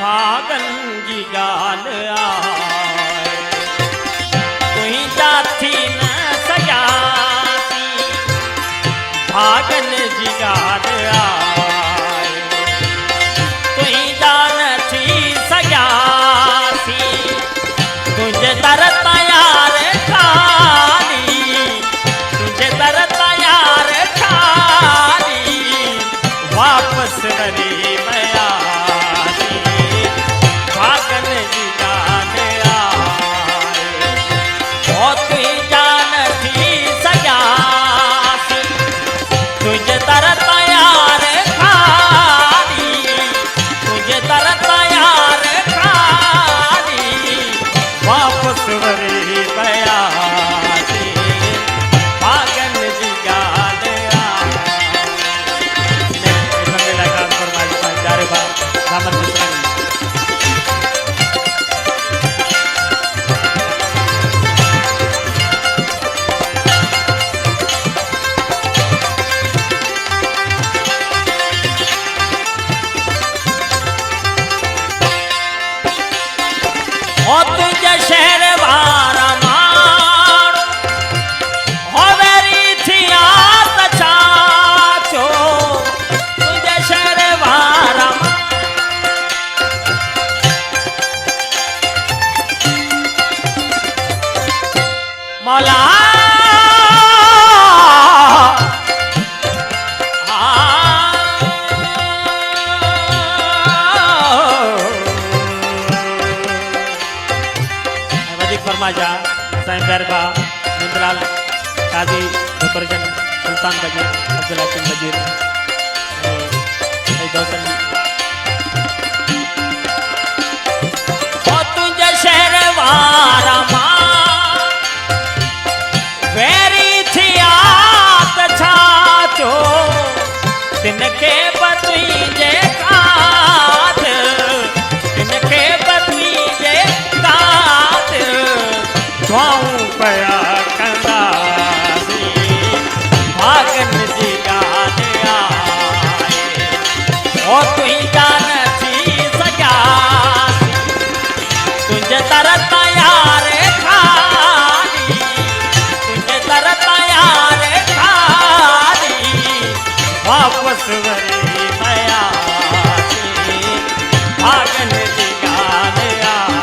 भागन जी गाल आए तुही जाथी न सजाती भागन जी गाल आए तुही जानती सजाती तुझे दर तैयार खाली तुझे दर तैयार खाली वापस वरी मया भागन जी गाल आए ओ तुही जानती सजाती तुझे दर तैयार खाली तुझे दर तैयार खाली वापस वरी बयासी भागन जी गाल ओ तुझे शहर वारा मार हो वेरी थिया तछाचो तुझे शहर वारा मौला फरमाजा साईं दरबार नंदलाल काजी डेकोरेशन सुल्तान बजीर अब्दुल हकीम बजीर दौसन ओ तुझे शहर वारा मां वेरी थिया तछाचो तिनके बतुई जे कात तिनके बतुई जे कात दुआऊं पया कंदासी भागन जी गाल आए ओ तुही जानती सजाती तुझे दर तैयार खाली तुझे दर तैयार खाली वापस वरी बयासी भागन जी गाल आए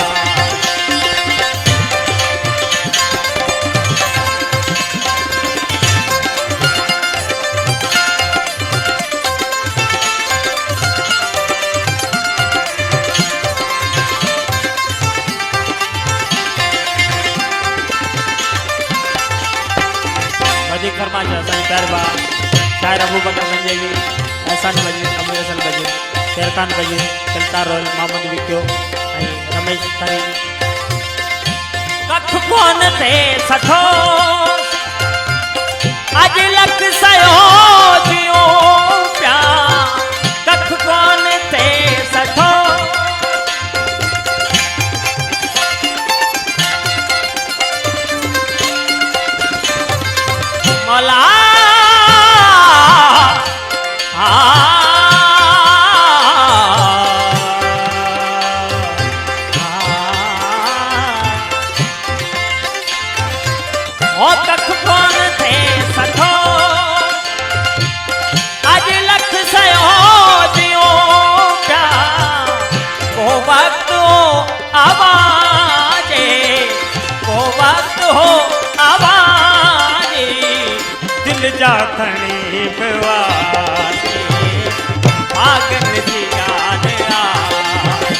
वजीर फरमाजा साईं दरबार शायर अबू बकर गंजेली एहसान बजीर अबू हसन बजीर शेरखान बजीर चलता रोल मोहम्मद विक्यो रमेश खरी कख कोन थे सठो अज लख सयो जियो प्या कख कोन थे सठो मौला ओ कख कोन थे सठो अज लख सयो जियो प्या को वक्त हो आवाजे को वक्त हो आवाजे दिल जा खणी पिवासी भागन जी गाल आए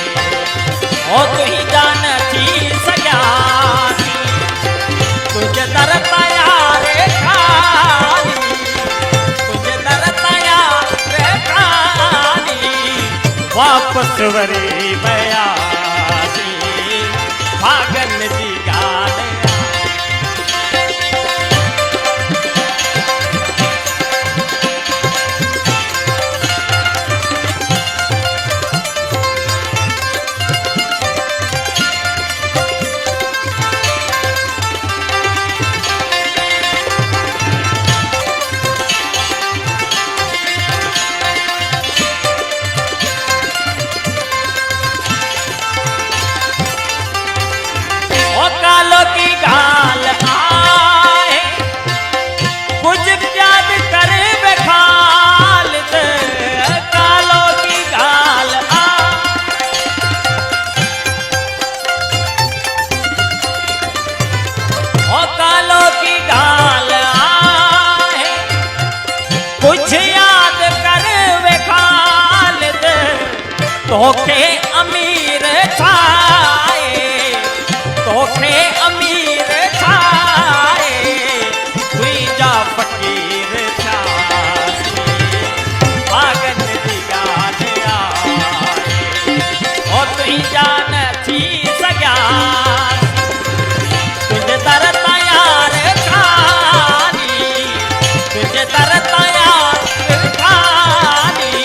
ओ तुही जानती सजाती तुझे दर तैयार खाली तुझे दर तैयार खाली वापस वरी बयासी भागन जी गाल तोखे अमीर छाए, तोखे अमीर छाए, तुझा फकीर छासी, भागन जी गान आए, ओ तुझा न थी सघिया, तुझे दर तयार खानी, तुझे दर तयार खानी,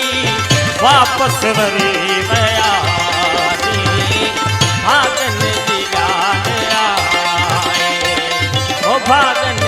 वापस वरी भागन जी गान आए, ओ भागन